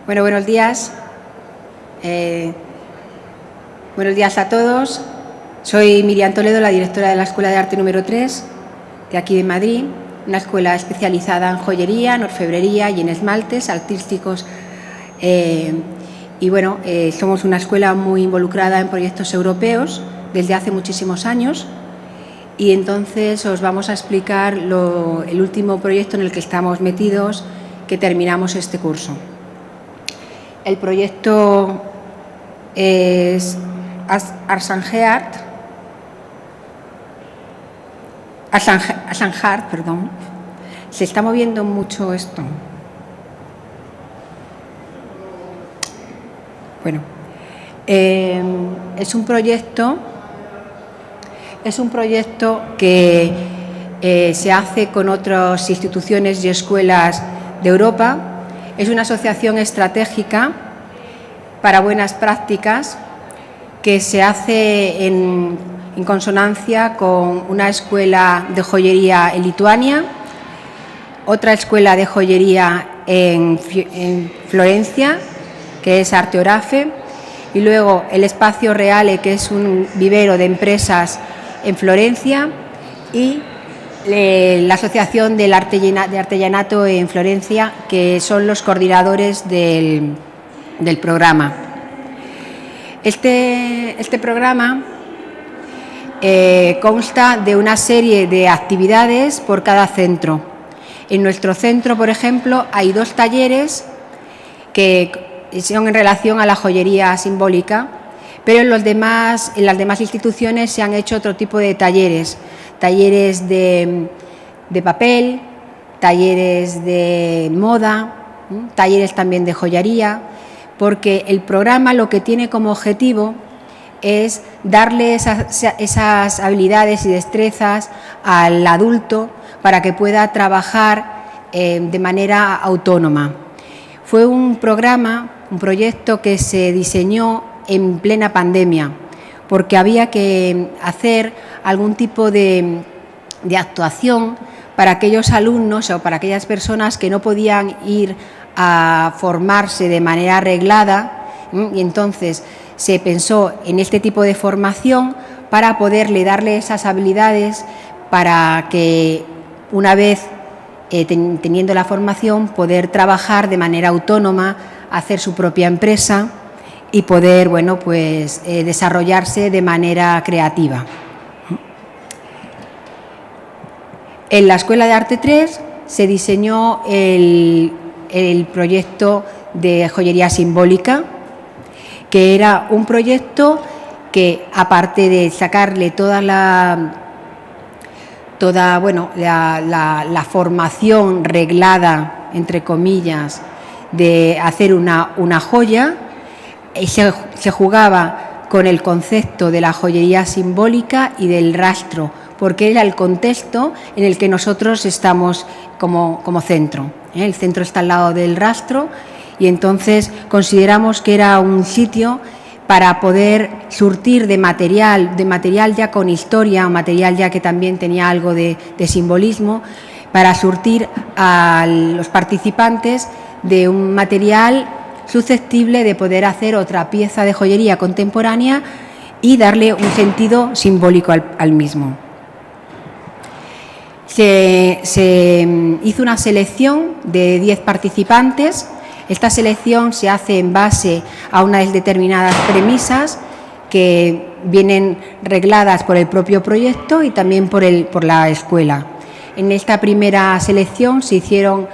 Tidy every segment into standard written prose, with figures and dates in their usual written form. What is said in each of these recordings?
Bueno, buenos días. Buenos días a todos. Soy Miriam Toledo, la directora de la Escuela de Arte número 3 de aquí de Madrid, una escuela especializada en joyería, en orfebrería y en esmaltes artísticos. Somos una escuela muy involucrada en proyectos europeos desde hace muchísimos años. Y entonces os vamos a explicar el último proyecto en el que estamos metidos, que terminamos este curso. El proyecto es Arts and Heart, perdón. Se está moviendo mucho esto. Bueno, es un proyecto que se hace con otras instituciones y escuelas de Europa. Es una asociación estratégica para buenas prácticas que se hace en consonancia con una escuela de joyería en Lituania, otra escuela de joyería en Florencia, que es Arte Orafe, y luego el Espacio Reale, que es un vivero de empresas en Florencia, y la Asociación de Artellanato en Florencia, que son los coordinadores del programa. Este programa consta de una serie de actividades por cada centro. En nuestro centro, por ejemplo, hay 2 talleres que son en relación a la joyería simbólica, pero en las demás instituciones se han hecho otro tipo de talleres de papel, talleres de moda, talleres también de joyería, porque el programa lo que tiene como objetivo es darle esas habilidades y destrezas al adulto para que pueda trabajar de manera autónoma. Fue un proyecto que se diseñó en plena pandemia, porque había que hacer algún tipo de actuación para aquellos alumnos o para aquellas personas que no podían ir a formarse de manera reglada, y entonces se pensó en este tipo de formación para poderle darle esas habilidades para que una vez teniendo la formación poder trabajar de manera autónoma, hacer su propia empresa y poder desarrollarse de manera creativa. En la Escuela de Arte 3 se diseñó el proyecto de joyería simbólica, que era un proyecto que, aparte de sacarle toda la formación reglada, entre comillas, de hacer una joya, se jugaba con el concepto de la joyería simbólica y del rastro, porque era el contexto en el que nosotros estamos como centro. El centro está al lado del rastro y entonces consideramos que era un sitio para poder surtir de material ya con historia, material ya que también tenía algo de simbolismo, para surtir a los participantes de un material susceptible de poder hacer otra pieza de joyería contemporánea y darle un sentido simbólico al mismo. Se hizo una selección de 10 participantes. Esta selección se hace en base a unas determinadas premisas que vienen regladas por el propio proyecto y también por la escuela. En esta primera selección se hicieron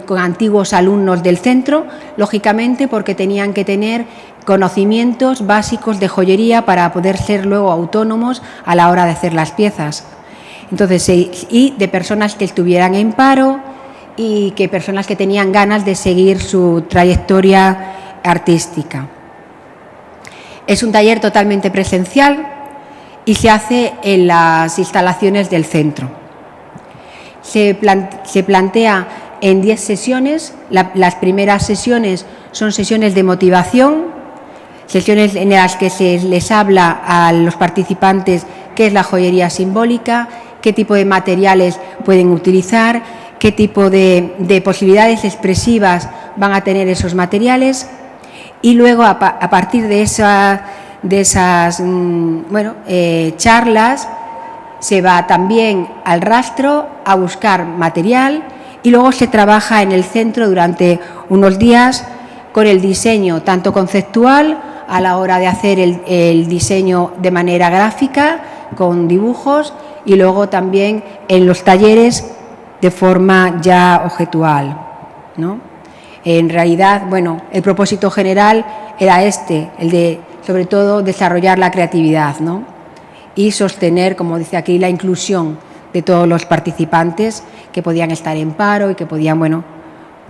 con antiguos alumnos del centro, lógicamente porque tenían que tener conocimientos básicos de joyería para poder ser luego autónomos a la hora de hacer las piezas. Entonces, y de personas que estuvieran en paro y que personas que tenían ganas de seguir su trayectoria artística. Es un taller totalmente presencial y se hace en las instalaciones del centro. Se plantea en 10 sesiones. Las primeras sesiones son sesiones de motivación, sesiones en las que se les habla a los participantes qué es la joyería simbólica, qué tipo de materiales pueden utilizar, qué tipo de posibilidades expresivas van a tener esos materiales y luego a partir de esas charlas se va también al rastro a buscar material y luego se trabaja en el centro durante unos días con el diseño tanto conceptual a la hora de hacer el diseño de manera gráfica con dibujos y luego también en los talleres de forma ya objetual, ¿no? En realidad, bueno, el propósito general era el de, sobre todo, desarrollar la creatividad, ¿no? Y sostener, como dice aquí, la inclusión de todos los participantes que podían estar en paro y que podían, bueno,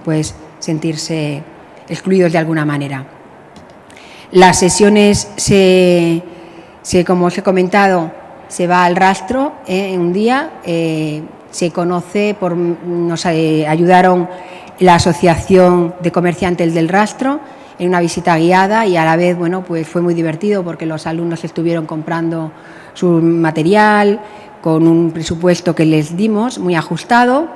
pues sentirse excluidos de alguna manera. Las sesiones, como os he comentado, se va al rastro en un día, se conoce, nos ayudaron la Asociación de Comerciantes del Rastro en una visita guiada y a la vez, bueno, pues fue muy divertido porque los alumnos estuvieron comprando su material con un presupuesto que les dimos muy ajustado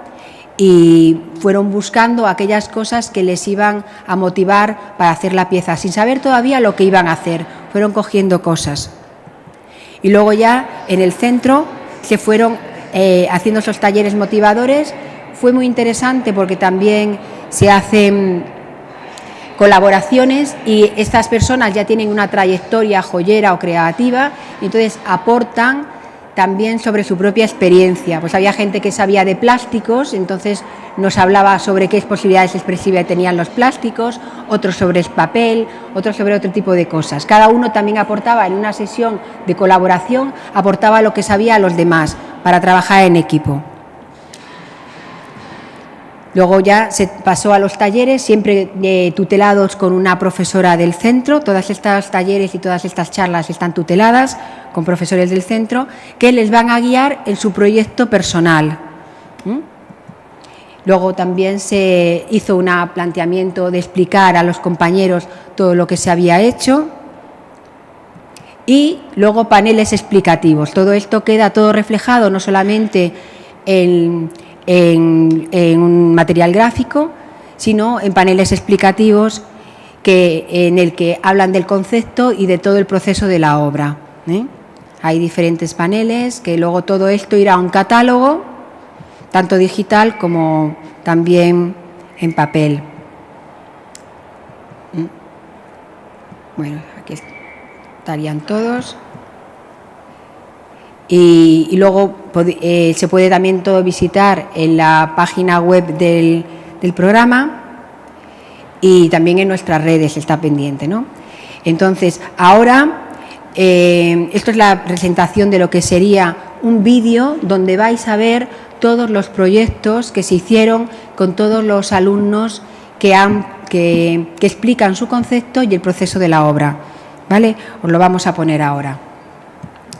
y fueron buscando aquellas cosas que les iban a motivar para hacer la pieza, sin saber todavía lo que iban a hacer, fueron cogiendo cosas. Y luego ya en el centro se fueron haciendo esos talleres motivadores. Fue muy interesante porque también se hacen colaboraciones y estas personas ya tienen una trayectoria joyera o creativa y entonces aportan también sobre su propia experiencia. Pues había gente que sabía de plásticos, entonces nos hablaba sobre qué posibilidades expresivas tenían los plásticos, otros sobre el papel, otros sobre otro tipo de cosas. Cada uno también aportaba en una sesión de colaboración, aportaba lo que sabía a los demás para trabajar en equipo. Luego ya se pasó a los talleres, siempre tutelados con una profesora del centro. Todas estos talleres y todas estas charlas están tuteladas con profesores del centro que les van a guiar en su proyecto personal. Luego también se hizo un planteamiento de explicar a los compañeros todo lo que se había hecho y luego paneles explicativos. Todo esto queda todo reflejado no solamente en un material gráfico, sino en paneles explicativos en el que hablan del concepto y de todo el proceso de la obra. Hay diferentes paneles que luego todo esto irá a un catálogo, tanto digital como también en papel. Bueno, aquí estarían todos. Y luego se puede también todo visitar en la página web del programa y también en nuestras redes está pendiente, ¿no? Entonces, ahora, esto es la presentación de lo que sería un vídeo donde vais a ver todos los proyectos que se hicieron con todos los alumnos que explican su concepto y el proceso de la obra, ¿vale? Os lo vamos a poner ahora.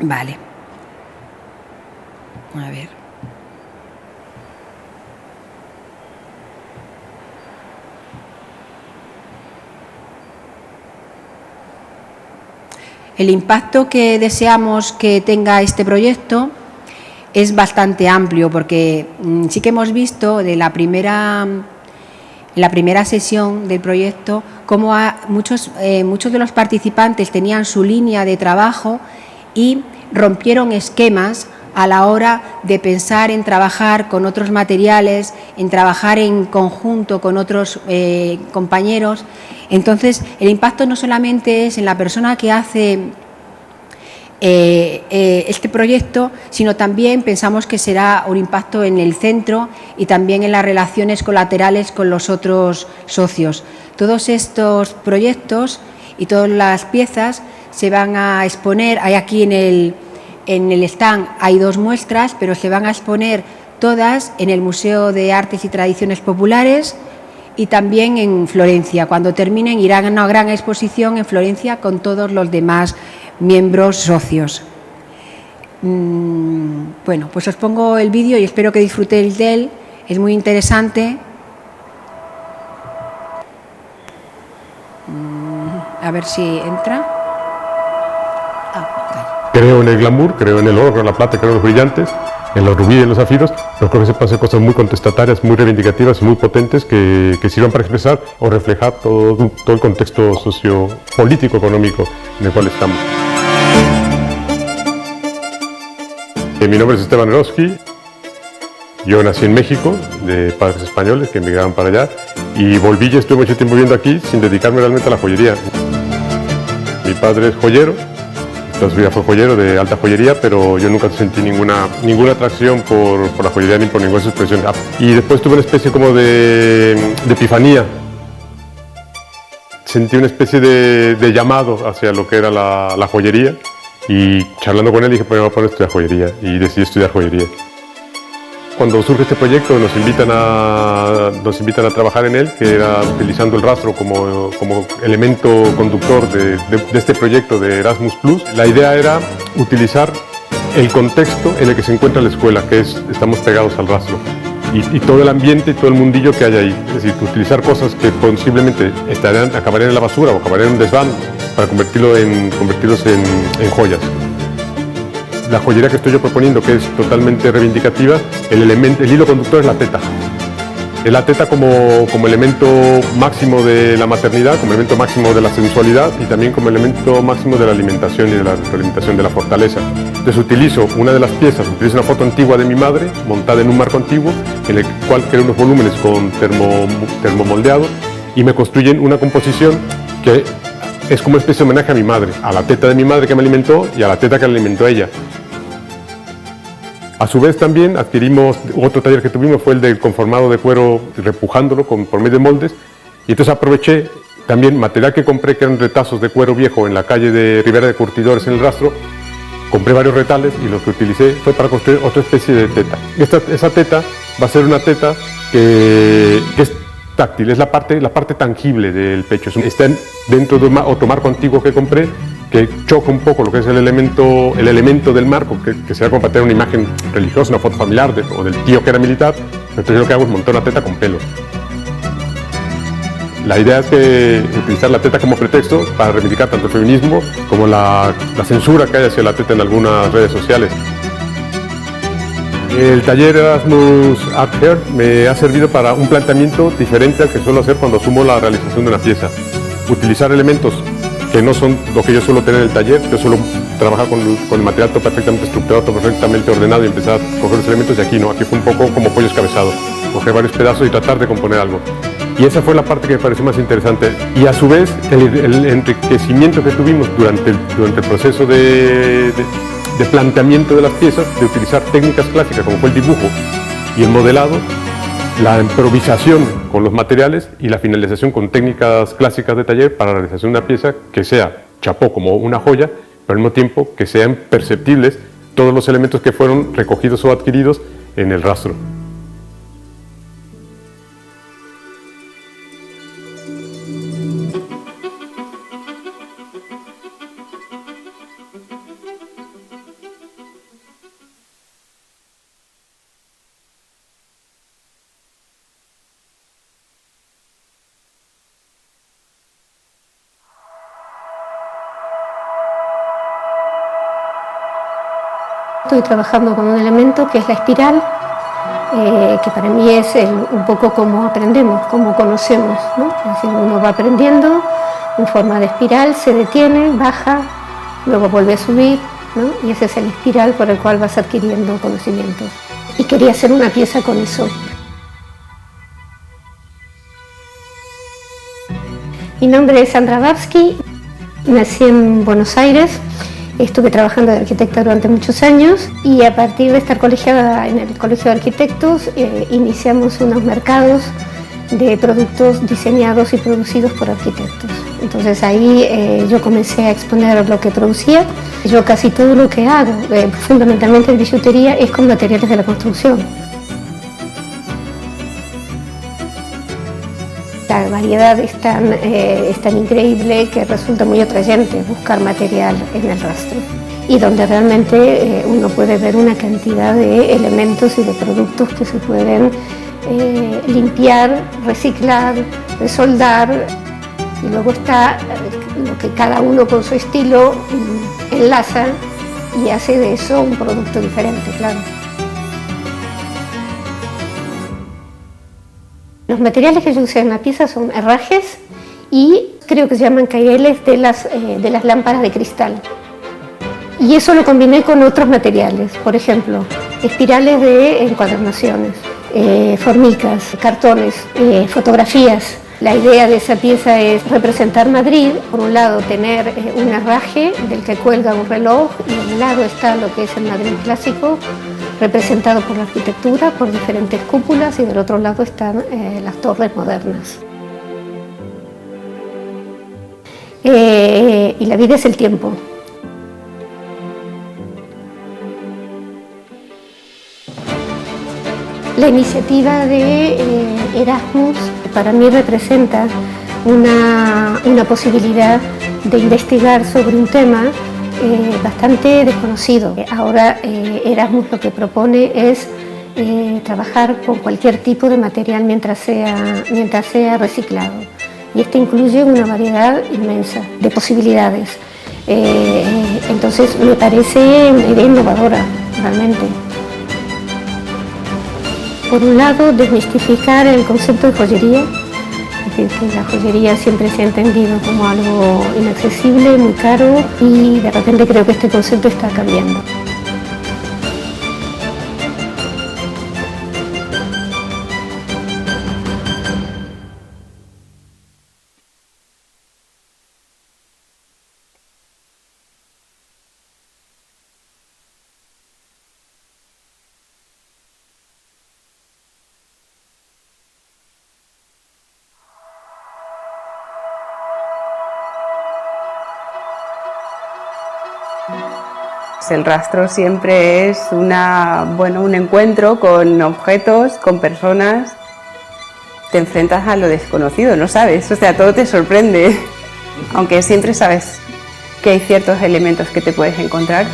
Vale. A ver. El impacto que deseamos que tenga este proyecto es bastante amplio porque sí que hemos visto en la primera sesión del proyecto cómo muchos de los participantes tenían su línea de trabajo y rompieron esquemas a la hora de pensar en trabajar con otros materiales, en trabajar en conjunto con otros compañeros. Entonces, el impacto no solamente es en la persona que hace este proyecto, sino también pensamos que será un impacto en el centro y también en las relaciones colaterales con los otros socios. Todos estos proyectos y todas las piezas se van a exponer, hay aquí en el stand hay 2 muestras, pero se van a exponer todas en el Museo de Artes y Tradiciones Populares y también en Florencia. Cuando terminen irán a una gran exposición en Florencia con todos los demás miembros socios. Bueno, pues os pongo el vídeo y espero que disfrutéis de él. Es muy interesante. A ver si entra. Creo en el glamour, creo en el oro, en la plata, creo en los brillantes. en los rubíes y en los zafiros, pero creo que se pueden hacer cosas muy contestatarias, muy reivindicativas y muy potentes que sirvan para expresar o reflejar todo el contexto sociopolítico, económico en el cual estamos. Mi nombre es Esteban Eroski. Yo nací en México, de padres españoles que emigraron para allá, y volví y estuve mucho tiempo viviendo aquí sin dedicarme realmente a la joyería. Mi padre es joyero, toda su vida fue joyero de alta joyería, pero yo nunca sentí ninguna atracción por la joyería ni por ninguna de sus expresiones. Y después tuve una especie como de epifanía. Sentí una especie de llamado hacia lo que era la joyería, y charlando con él dije, pues me voy a poner a estudiar joyería, y decidí estudiar joyería. Cuando surge este proyecto nos invitan a trabajar en él, que era utilizando el rastro como elemento conductor de este proyecto de Erasmus+. La idea era utilizar el contexto en el que se encuentra la escuela, que es, estamos pegados al rastro, y todo el ambiente y todo el mundillo que hay ahí. Es decir, utilizar cosas que posiblemente acabarían en la basura o acabarían en un desván para convertirlos en joyas. La joyería que estoy yo proponiendo, que es totalmente reivindicativa, el hilo conductor es la teta. Es la teta como elemento máximo de la maternidad, como elemento máximo de la sensualidad y también como elemento máximo de la alimentación y de la alimentación de la fortaleza. Entonces utilizo una de las piezas, utilizo una foto antigua de mi madre, montada en un marco antiguo, en el cual creo unos volúmenes con termomoldeado, y me construyen una composición que es como una especie de homenaje a mi madre, a la teta de mi madre que me alimentó y a la teta que le alimentó a ella. A su vez también adquirimos, otro taller que tuvimos fue el del conformado de cuero, repujándolo por medio de moldes, y entonces aproveché también material que compré, que eran retazos de cuero viejo en la calle de Ribera de Curtidores en el Rastro. Compré varios retales y lo que utilicé fue para construir otra especie de teta. Esa teta va a ser una teta que es táctil, es la parte tangible del pecho. Está dentro de otro marco antiguo que compré, que choca un poco lo que es el elemento del marco, que sea como para tener una imagen religiosa, una foto familiar o del tío que era militar. Entonces yo lo que hago es montar una teta con pelo. La idea es que utilizar la teta como pretexto para reivindicar tanto el feminismo como la censura que hay hacia la teta en algunas redes sociales. El taller Erasmus Art Hair me ha servido para un planteamiento diferente al que suelo hacer cuando asumo la realización de una pieza. Utilizar elementos que no son lo que yo suelo tener en el taller. Yo suelo trabajar con el material todo perfectamente estructurado, todo perfectamente ordenado, y empezar a coger los elementos, y aquí no, aquí fue un poco como pollo escabezado, coger varios pedazos y tratar de componer algo. Y esa fue la parte que me pareció más interesante. Y a su vez, el enriquecimiento que tuvimos durante el proceso de planteamiento de las piezas, de utilizar técnicas clásicas como fue el dibujo y el modelado, la improvisación con los materiales y la finalización con técnicas clásicas de taller para la realización de una pieza que sea chapó como una joya, pero al mismo tiempo que sean perceptibles todos los elementos que fueron recogidos o adquiridos en el rastro. Estoy trabajando con un elemento que es la espiral, que para mí es un poco como aprendemos, como conocemos, ¿no? Es decir, uno va aprendiendo en forma de espiral, se detiene, baja, luego vuelve a subir, ¿no? Y ese es el espiral por el cual vas adquiriendo conocimientos. Y quería hacer una pieza con eso. Mi nombre es Sandra Babsky, nací en Buenos Aires. Estuve trabajando de arquitecta durante muchos años y a partir de estar colegiada en el Colegio de Arquitectos iniciamos unos mercados de productos diseñados y producidos por arquitectos. Entonces ahí yo comencé a exponer lo que producía. Yo casi todo lo que hago, fundamentalmente en billutería, es con materiales de la construcción. La variedad es tan increíble que resulta muy atrayente buscar material en el rastro, y donde realmente uno puede ver una cantidad de elementos y de productos que se pueden limpiar, reciclar, resoldar, y luego está lo que cada uno con su estilo enlaza y hace de eso un producto diferente, claro. Los materiales que yo usé en la pieza son herrajes y creo que se llaman caireles de las lámparas de cristal. Y eso lo combiné con otros materiales, por ejemplo, espirales de encuadernaciones, formicas, cartones, fotografías. La idea de esa pieza es representar Madrid, por un lado tener un herraje del que cuelga un reloj y de un lado está lo que es el Madrid clásico, representado por la arquitectura, por diferentes cúpulas, y del otro lado están las torres modernas. Y la vida es el tiempo. La iniciativa de Erasmus para mí representa una posibilidad de investigar sobre un tema bastante desconocido. Ahora Erasmus lo que propone es trabajar con cualquier tipo de material mientras sea reciclado. Y esto incluye una variedad inmensa de posibilidades. Entonces me parece una idea innovadora, realmente. Por un lado, desmistificar el concepto de joyería, es decir, que la joyería siempre se ha entendido como algo inaccesible, muy caro, y de repente creo que este concepto está cambiando. El rastro siempre es un encuentro con objetos, con personas. Te enfrentas a lo desconocido, no sabes, o sea, todo te sorprende, aunque siempre sabes que hay ciertos elementos que te puedes encontrar.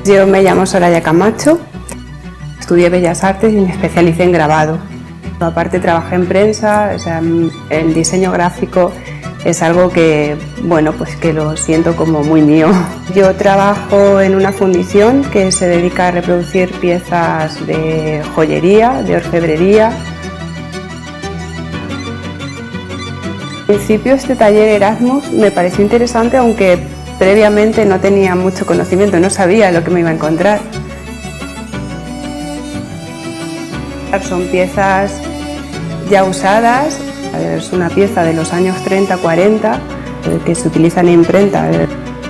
Yo me llamo Soraya Camacho, estudié Bellas Artes y me especialicé en grabado. Aparte trabajé en prensa, o sea, el diseño gráfico es algo que, que lo siento como muy mío. Yo trabajo en una fundición que se dedica a reproducir piezas de joyería, de orfebrería. Al principio este taller Erasmus me pareció interesante, aunque previamente no tenía mucho conocimiento, no sabía lo que me iba a encontrar. Son piezas ya usadas. Es una pieza de los años 30-40 que se utiliza en imprenta.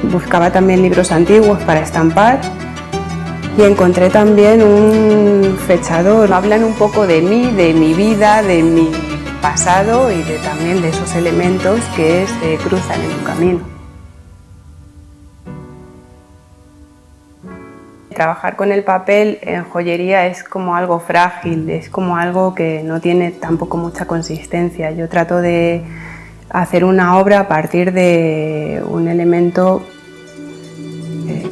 Buscaba también libros antiguos para estampar y encontré también un fechador. Hablan un poco de mí, de mi vida, de mi pasado y también de esos elementos que se cruzan en un camino. Trabajar con el papel en joyería es como algo frágil, es como algo que no tiene tampoco mucha consistencia. Yo trato de hacer una obra a partir de un elemento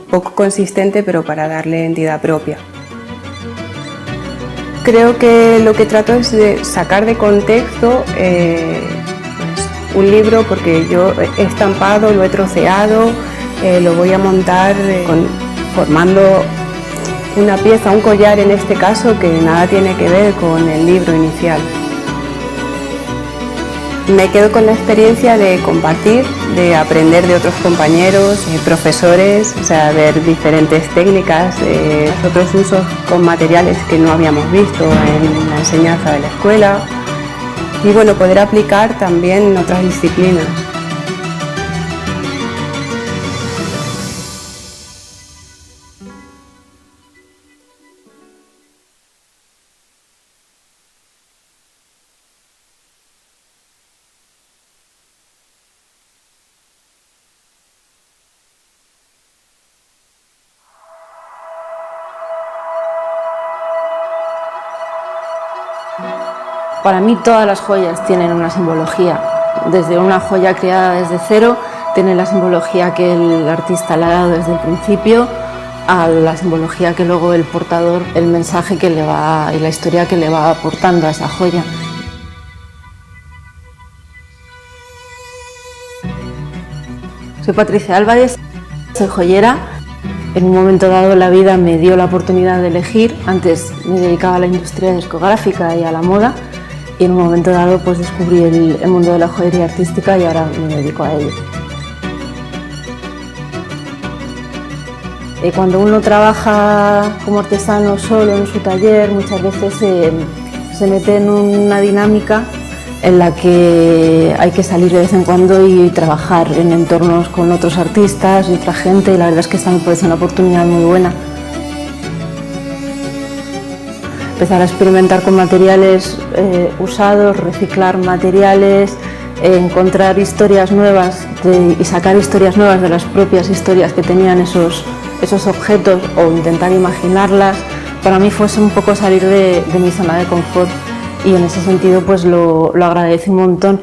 poco consistente, pero para darle entidad propia. Creo que lo que trato es de sacar de contexto un libro, porque yo he estampado, lo he troceado, lo voy a montar formando una pieza, un collar en este caso, que nada tiene que ver con el libro inicial. Me quedo con la experiencia de compartir, de aprender de otros compañeros, profesores, o sea, ver diferentes técnicas, otros usos con materiales que no habíamos visto en la enseñanza de la escuela y poder aplicar también otras disciplinas. Para mí todas las joyas tienen una simbología. Desde una joya creada desde cero, tiene la simbología que el artista le ha dado desde el principio, a la simbología que luego el portador, el mensaje que le va y la historia que le va aportando a esa joya. Soy Patricia Álvarez, soy joyera En un momento dado la vida me dio la oportunidad de elegir. Antes me dedicaba a la industria discográfica y a la moda, y en un momento dado pues descubrí el mundo de la joyería artística y ahora me dedico a ello. Cuando uno trabaja como artesano solo en su taller, muchas veces se mete en una dinámica en la que hay que salir de vez en cuando y trabajar en entornos con otros artistas y otra gente, y la verdad es que esta me parece una oportunidad muy buena. Empezar a experimentar con materiales usados, reciclar materiales, encontrar historias nuevas y sacar historias nuevas de las propias historias que tenían esos objetos, o intentar imaginarlas, para mí fuese un poco salir de mi zona de confort, y en ese sentido pues lo agradezco un montón.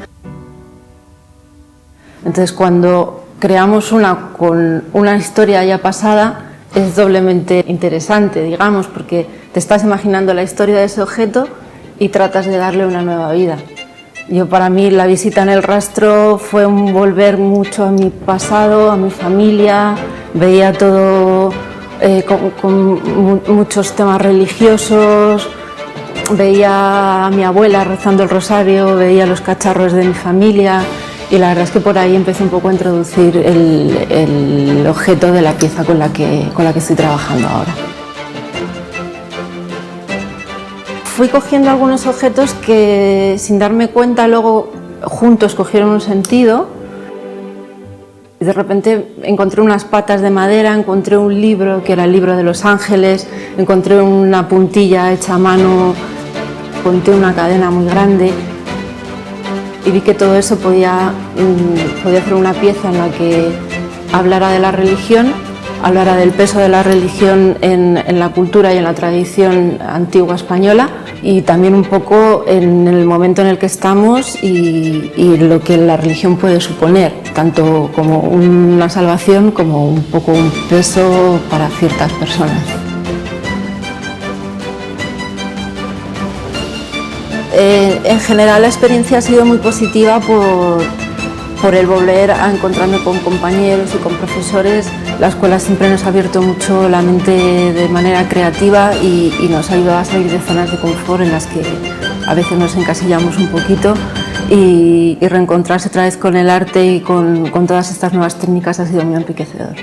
Entonces, cuando creamos con una historia ya pasada, es doblemente interesante, digamos, porque te estás imaginando la historia de ese objeto y tratas de darle una nueva vida. Para mí la visita en el rastro fue un volver mucho a mi pasado, a mi familia. Veía todo con muchos temas religiosos, veía a mi abuela rezando el rosario, veía los cacharros de mi familia, y la verdad es que por ahí empecé un poco a introducir el objeto de la pieza con la que estoy trabajando ahora. Fui cogiendo algunos objetos que, sin darme cuenta, luego juntos cogieron un sentido. De repente encontré unas patas de madera, encontré un libro que era el libro de los ángeles, encontré una puntilla hecha a mano, encontré una cadena muy grande, y vi que todo eso podía hacer una pieza en la que hablara de la religión, hablara del peso de la religión en la cultura y en la tradición antigua española, y también un poco en el momento en el que estamos y lo que la religión puede suponer, tanto como una salvación como un poco un peso para ciertas personas. En general la experiencia ha sido muy positiva por el volver a encontrarme con compañeros y con profesores. La escuela siempre nos ha abierto mucho la mente de manera creativa y nos ha ayudado a salir de zonas de confort en las que a veces nos encasillamos un poquito, y reencontrarse otra vez con el arte y con todas estas nuevas técnicas ha sido muy enriquecedor.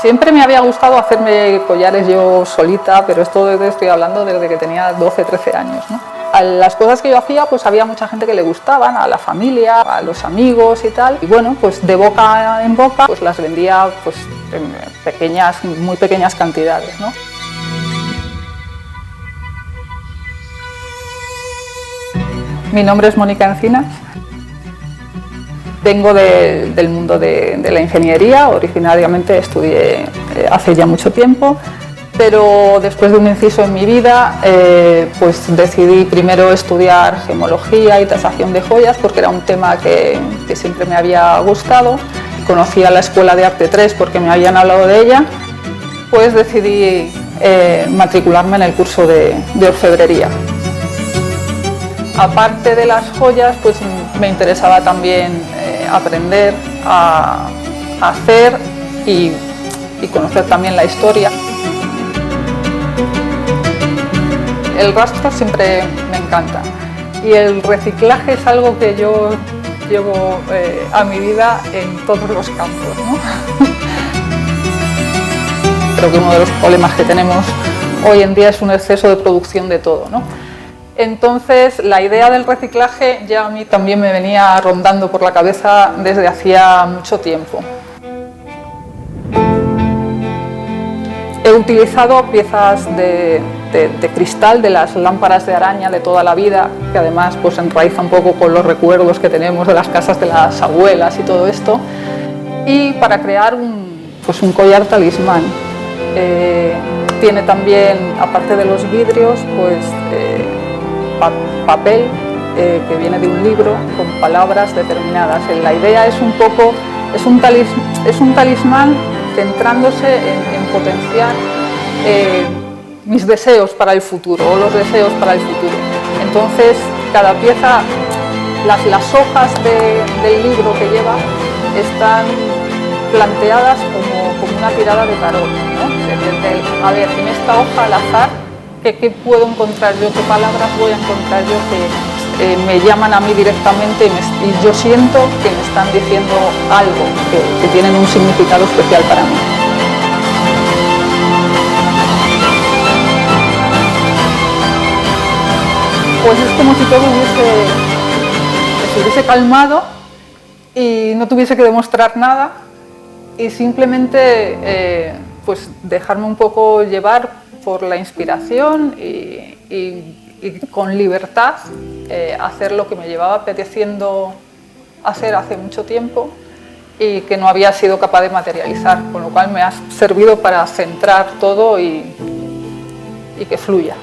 Siempre me había gustado hacerme collares yo solita, pero esto estoy hablando desde que tenía 12, 13 años, ¿no? A las cosas que yo hacía, pues había mucha gente que le gustaban, a la familia, a los amigos y tal. Y bueno, pues de boca en boca pues las vendía pues en muy pequeñas cantidades, ¿no? Mi nombre es Mónica Encinas. Vengo del mundo de la ingeniería. Originariamente estudié hace ya mucho tiempo, pero después de un inciso en mi vida pues decidí primero estudiar gemología y tasación de joyas, porque era un tema que siempre me había gustado. Conocía la Escuela de Arte 3 porque me habían hablado de ella. Pues decidí matricularme en el curso de orfebrería. Aparte de las joyas, pues me interesaba también aprender a hacer y conocer también la historia. El rastro siempre me encanta, y el reciclaje es algo que yo llevo a mi vida en todos los campos, ¿no? Creo que uno de los problemas que tenemos hoy en día es un exceso de producción de todo, ¿no? Entonces, la idea del reciclaje ya a mí también me venía rondando por la cabeza desde hacía mucho tiempo. He utilizado piezas de cristal de las lámparas de araña de toda la vida, que además pues enraiza un poco con los recuerdos que tenemos de las casas de las abuelas y todo esto, y para crear un collar talismán. tiene también, aparte de los vidrios, pues papel que viene de un libro con palabras determinadas. La idea es un poco, es un talismán centrándose en potenciar mis deseos para el futuro o los deseos para el futuro. Entonces, cada pieza, las hojas del libro que lleva están planteadas como una tirada de tarot, ¿no? A ver, en esta hoja al azar, ¿qué puedo encontrar yo? ¿Qué palabras voy a encontrar yo que me llaman a mí directamente y yo siento que me están diciendo algo, que tienen un significado especial para mí? Pues es como si todo se hubiese calmado y no tuviese que demostrar nada y simplemente pues dejarme un poco llevar por la inspiración y con libertad hacer lo que me llevaba apeteciendo hacer hace mucho tiempo y que no había sido capaz de materializar, con lo cual me ha servido para centrar todo y que fluya.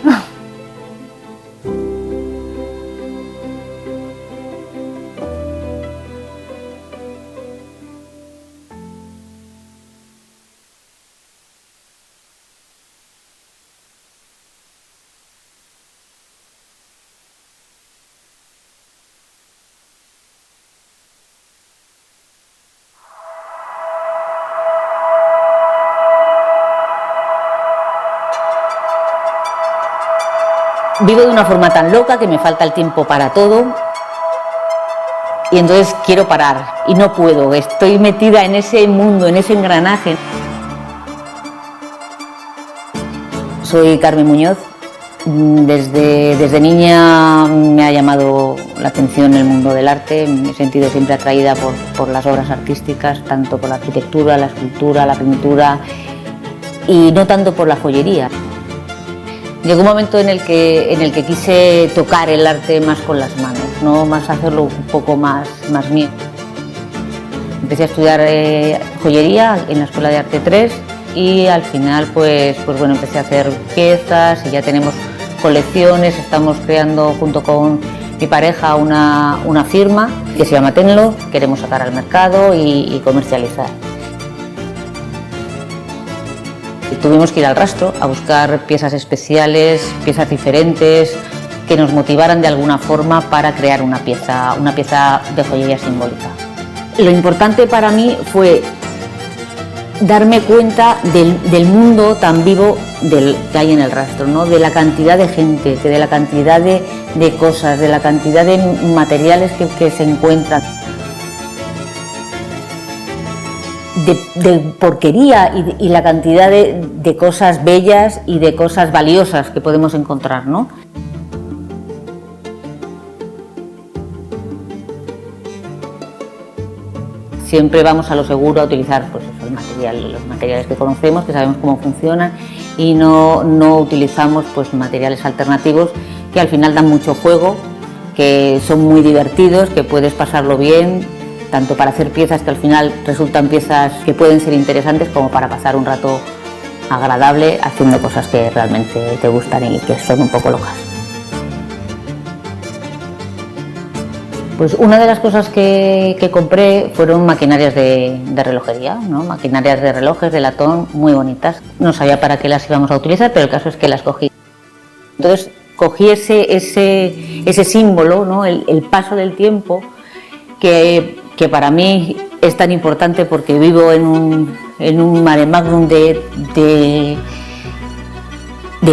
Vivo de una forma tan loca que me falta el tiempo para todo y entonces quiero parar y no puedo, estoy metida en ese mundo, en ese engranaje. Soy Carmen Muñoz, desde niña me ha llamado la atención el mundo del arte, me he sentido siempre atraída por las obras artísticas, tanto por la arquitectura, la escultura, la pintura y no tanto por la joyería. Llegó un momento en el que quise tocar el arte más con las manos, ¿no? Más hacerlo un poco más mío. Empecé a estudiar joyería en la Escuela de Arte 3 y al final pues bueno, empecé a hacer piezas y ya tenemos colecciones, estamos creando junto con mi pareja una firma que se llama Tenlo, queremos sacar al mercado y comercializar. Tuvimos que ir al rastro a buscar piezas especiales, piezas diferentes, que nos motivaran de alguna forma para crear una pieza de joyería simbólica. Lo importante para mí fue darme cuenta del mundo tan vivo que hay en el rastro, ¿no? De la cantidad de gente, de la cantidad de cosas, de la cantidad de materiales que se encuentran. De porquería y la cantidad de cosas bellas y de cosas valiosas que podemos encontrar, ¿no? Siempre vamos a lo seguro a utilizar pues eso, los materiales que conocemos, que sabemos cómo funcionan y no utilizamos pues materiales alternativos que al final dan mucho juego, que son muy divertidos, que puedes pasarlo bien, tanto para hacer piezas que al final resultan piezas que pueden ser interesantes como para pasar un rato agradable haciendo cosas que realmente te gustan y que son un poco locas. Pues una de las cosas que compré fueron maquinarias de relojería, ¿no? Maquinarias de relojes de latón muy bonitas. No sabía para qué las íbamos a utilizar, pero el caso es que las cogí. Entonces cogí ese símbolo, ¿no? El paso del tiempo que para mí es tan importante porque vivo en un mare magnum de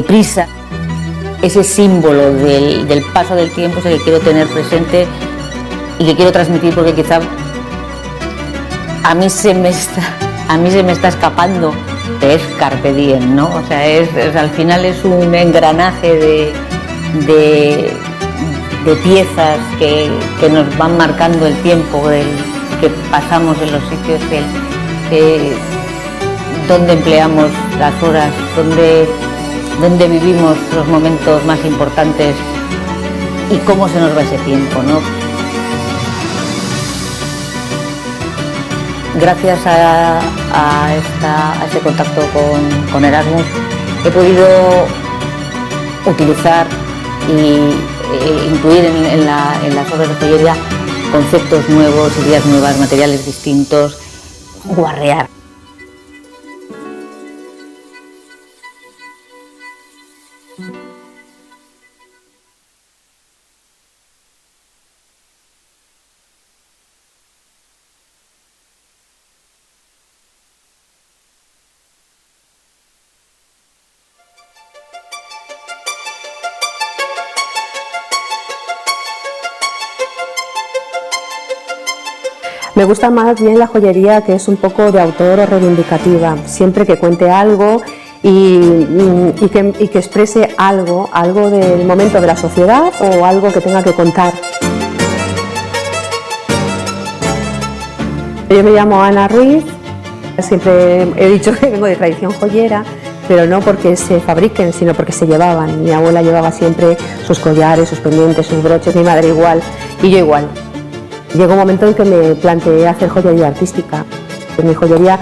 prisa. Ese símbolo del paso del tiempo es el que quiero tener presente y que quiero transmitir porque quizá a mí se me está escapando, que es carpe diem, ¿no? O sea, al final es un engranaje de piezas que nos van marcando el tiempo que pasamos en los sitios, donde empleamos las horas, donde vivimos los momentos más importantes y cómo se nos va ese tiempo, ¿no? Gracias a este contacto con Erasmus he podido utilizar e incluir en las obras de joyería conceptos nuevos, ideas nuevas, materiales distintos, guarrear. Me gusta más bien la joyería que es un poco de autor o reivindicativa, siempre que cuente algo y que exprese algo del momento de la sociedad o algo que tenga que contar. Yo me llamo Ana Ruiz, siempre he dicho que vengo de tradición joyera, pero no porque se fabriquen, sino porque se llevaban. Mi abuela llevaba siempre sus collares, sus pendientes, sus broches, mi madre igual y yo igual. Llegó un momento en que me planteé hacer joyería artística. Mi joyería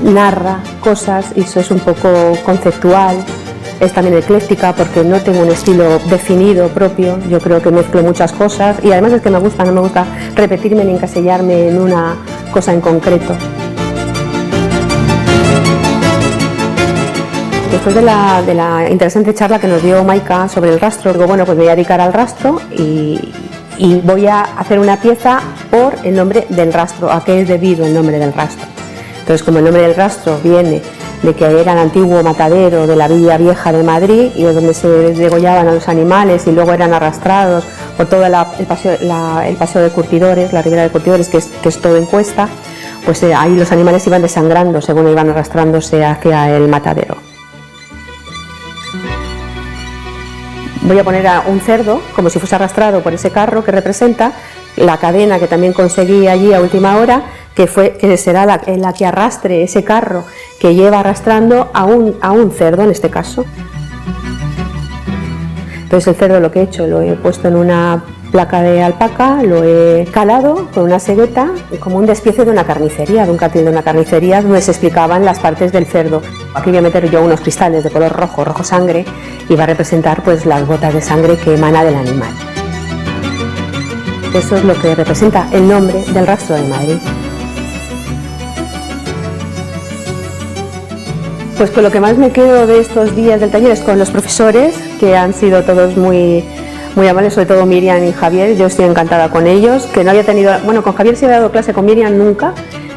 narra cosas y eso es un poco conceptual, es también ecléctica porque no tengo un estilo definido propio, yo creo que mezclo muchas cosas y además es que no me gusta repetirme ni encasillarme en una cosa en concreto. Después de la interesante charla que nos dio Maika sobre el rastro, digo, bueno, pues me voy a dedicar al rastro y voy a hacer una pieza por el nombre del rastro, a qué es debido el nombre del rastro. Entonces, como el nombre del rastro viene de que era el antiguo matadero de la Villa Vieja de Madrid y es donde se degollaban a los animales y luego eran arrastrados por todo el paseo de curtidores, la ribera de curtidores, que es todo en cuesta, pues ahí los animales iban desangrando según iban arrastrándose hacia el matadero. Voy a poner a un cerdo como si fuese arrastrado por ese carro que representa la cadena que también conseguí allí a última hora, que será la que arrastre ese carro que lleva arrastrando a un cerdo en este caso. Entonces el cerdo lo que he hecho, lo he puesto en una placa de alpaca, lo he calado con una cegueta, como un despiece de una carnicería, de un cartel de una carnicería donde se explicaban las partes del cerdo. Aquí voy a meter yo unos cristales de color rojo, rojo sangre, y va a representar pues las gotas de sangre que emana del animal. Eso es lo que representa el nombre del rastro de Madrid. Pues con lo que más me quedo de estos días del taller es con los profesores, que han sido todos muy amables, sobre todo Miriam y Javier. Yo estoy encantada con ellos, que no había tenido, bueno, con Javier sí había dado clase, con Miriam nunca,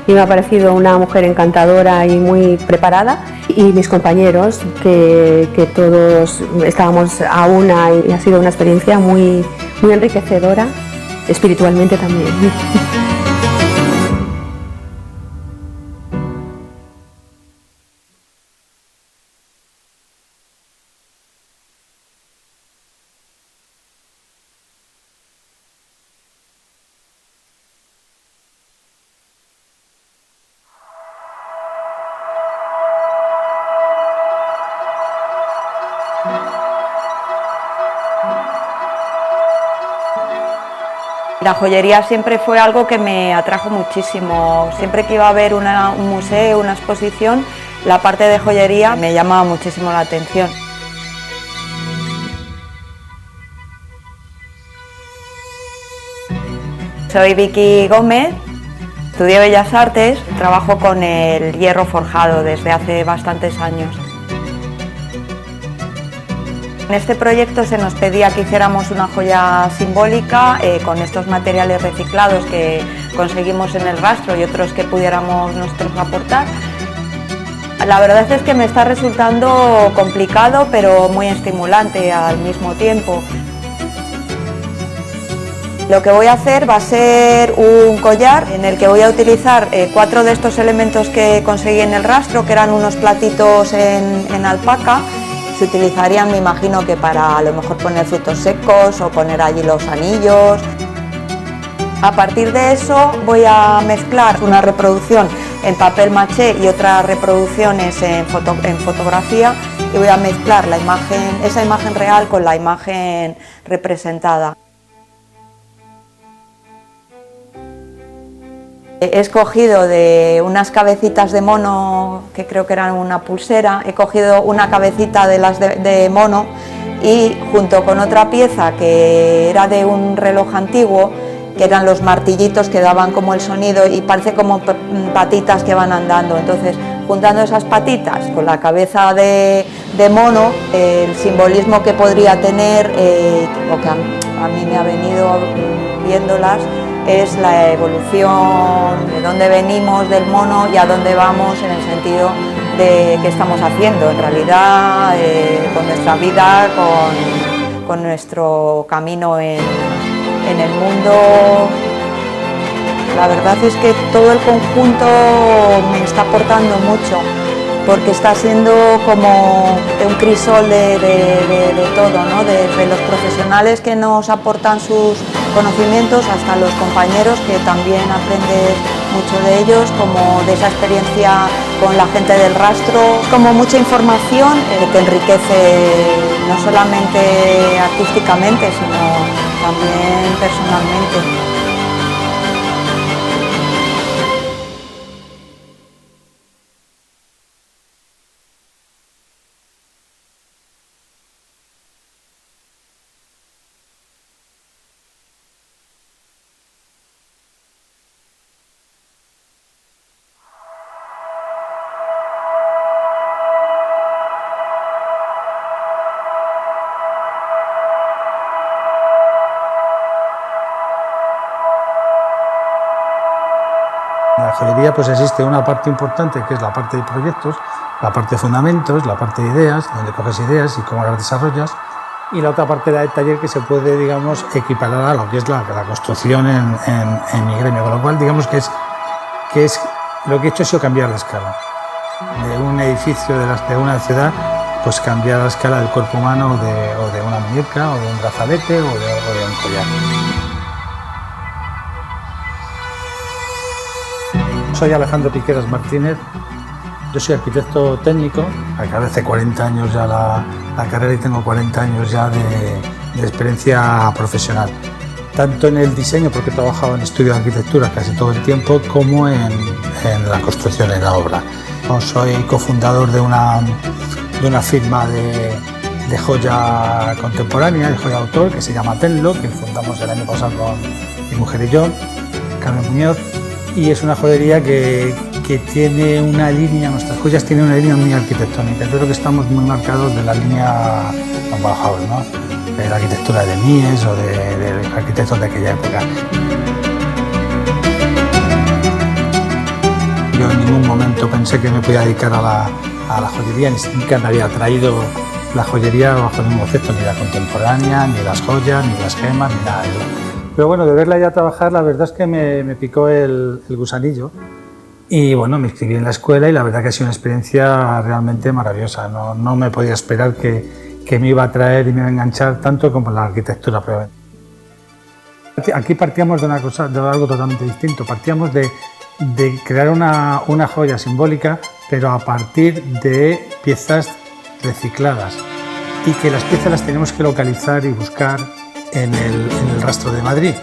y me ha parecido una mujer encantadora y muy preparada. Y mis compañeros, que todos estábamos a una, y ha sido una experiencia muy enriquecedora, espiritualmente también. La joyería siempre fue algo que me atrajo muchísimo. Siempre que iba a ver un museo, una exposición, la parte de joyería me llamaba muchísimo la atención. Soy Vicky Gómez, estudié Bellas Artes, trabajo con el hierro forjado desde hace bastantes años. En este proyecto se nos pedía que hiciéramos una joya simbólica con estos materiales reciclados que conseguimos en el rastro y otros que pudiéramos nosotros aportar. La verdad es que me está resultando complicado, pero muy estimulante al mismo tiempo. Lo que voy a hacer va a ser un collar en el que voy a utilizar 4 de estos elementos que conseguí en el rastro, que eran unos platitos en alpaca. Se utilizarían, me imagino, que para a lo mejor poner frutos secos o poner allí los anillos. A partir de eso voy a mezclar una reproducción en papel maché y otras reproducciones en fotografía y voy a mezclar esa imagen real con la imagen representada. He escogido de unas cabecitas de mono, que creo que eran una pulsera, he cogido una cabecita de las de mono y junto con otra pieza que era de un reloj antiguo, que eran los martillitos que daban como el sonido y parece como patitas que van andando. Entonces, juntando esas patitas con la cabeza de mono, el simbolismo que podría tener, o que a mí me ha venido viéndolas, es la evolución de dónde venimos del mono y a dónde vamos, en el sentido de qué estamos haciendo en realidad con nuestra vida, con nuestro camino en el mundo. La verdad es que todo el conjunto me está aportando mucho, porque está siendo como un crisol de todo, ¿no? Desde los profesionales que nos aportan sus conocimientos hasta los compañeros, que también aprendes mucho de ellos, como de esa experiencia con la gente del rastro, como mucha información que te enriquece no solamente artísticamente, sino también personalmente. En la joyería pues existe una parte importante, que es la parte de proyectos, la parte de fundamentos, la parte de ideas, donde coges ideas y cómo las desarrollas, y la otra parte del taller, que se puede, digamos, equiparar a lo que es la construcción en mi gremio, con lo cual digamos que es lo que he hecho ha sido cambiar la escala de un edificio de una ciudad, pues cambiar la escala del cuerpo humano o de una muñeca o de un brazalete o de un collar. Soy Alejandro Piqueras Martínez, yo soy arquitecto técnico, acabé hace 40 años ya la carrera y tengo 40 años ya de experiencia profesional, tanto en el diseño, porque he trabajado en estudio de arquitectura casi todo el tiempo, como en la construcción, en la obra. Soy cofundador de una firma de joya contemporánea, de joya de autor, que se llama Tenlo, que fundamos el año pasado con mi mujer y yo, Carmen Muñoz. Y es una joyería que tiene una línea, nuestras joyas tienen una línea muy arquitectónica. Yo creo que estamos muy marcados de la línea von Bauhaus, ¿no? De la arquitectura de Mies o de arquitectos de aquella época. Yo en ningún momento pensé que me podía dedicar a la joyería, ni nunca me había traído la joyería bajo ningún concepto, ni la contemporánea, ni las joyas, ni las gemas, ni nada de eso. Pero bueno, de verla ya trabajar, la verdad es que me picó el gusanillo y bueno, me inscribí en la escuela y la verdad que ha sido una experiencia realmente maravillosa. No me podía esperar que me iba a atraer y me iba a enganchar tanto como la arquitectura. Aquí partíamos de algo totalmente distinto, partíamos de crear una joya simbólica, pero a partir de piezas recicladas, y que las piezas las tenemos que localizar y buscar en el rastro de Madrid.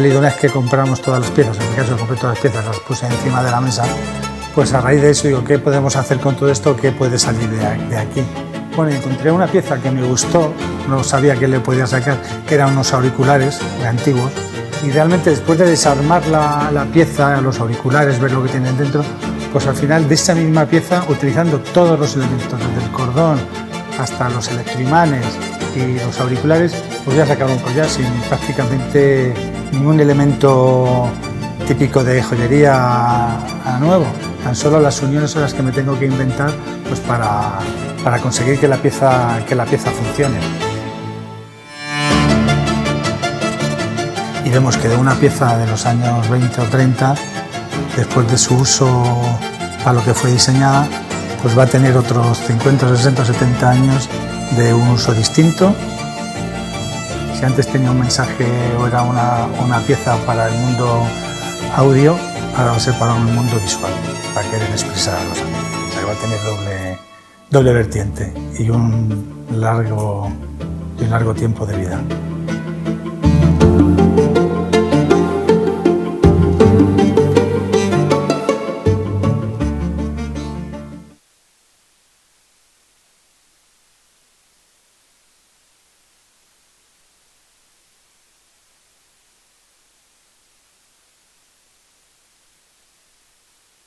Una vez que compramos todas las piezas, en mi caso compré todas las piezas, las puse encima de la mesa, pues a raíz de eso digo, ¿qué podemos hacer con todo esto? ¿Qué puede salir de aquí? Bueno, encontré una pieza que me gustó, no sabía qué le podía sacar, que eran unos auriculares antiguos, y realmente después de desarmar la pieza, los auriculares, ver lo que tienen dentro, pues al final de esa misma pieza, utilizando todos los elementos, desde el cordón hasta los electroimanes y los auriculares, pues ya sacar un collar sin prácticamente ningún elemento típico de joyería nuevo. Tan solo las uniones son las que me tengo que inventar, pues para conseguir que la pieza funcione. Y vemos que de una pieza de los años 20 o 30, después de su uso para lo que fue diseñada, pues va a tener otros 50, 60, 70 años de un uso distinto. Si antes tenía un mensaje o era una pieza para el mundo audio, ahora va a ser para un mundo visual, para querer expresar a los amigos. O sea, que va a tener doble vertiente y un largo tiempo de vida.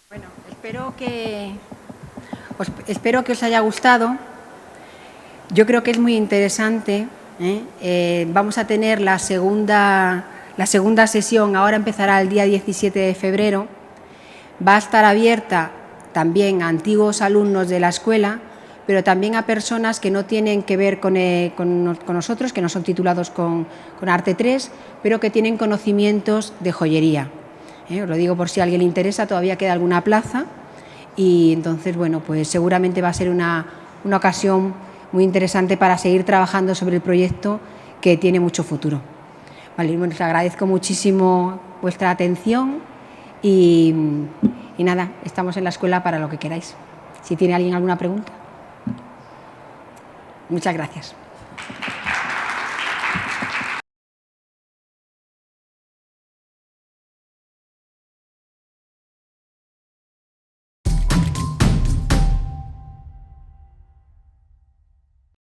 Bueno, espero que os haya gustado. Yo creo que es muy interesante. Vamos a tener la segunda sesión, ahora empezará el día 17 de febrero. Va a estar abierta también a antiguos alumnos de la escuela, pero también a personas que no tienen que ver con nosotros, que no son titulados con Arte 3, pero que tienen conocimientos de joyería. Os lo digo por si a alguien le interesa, todavía queda alguna plaza y entonces, bueno, pues seguramente va a ser una ocasión muy interesante para seguir trabajando sobre el proyecto que tiene mucho futuro. Vale, bueno, os agradezco muchísimo vuestra atención y nada, estamos en la escuela para lo que queráis. Si tiene alguien alguna pregunta. Muchas gracias.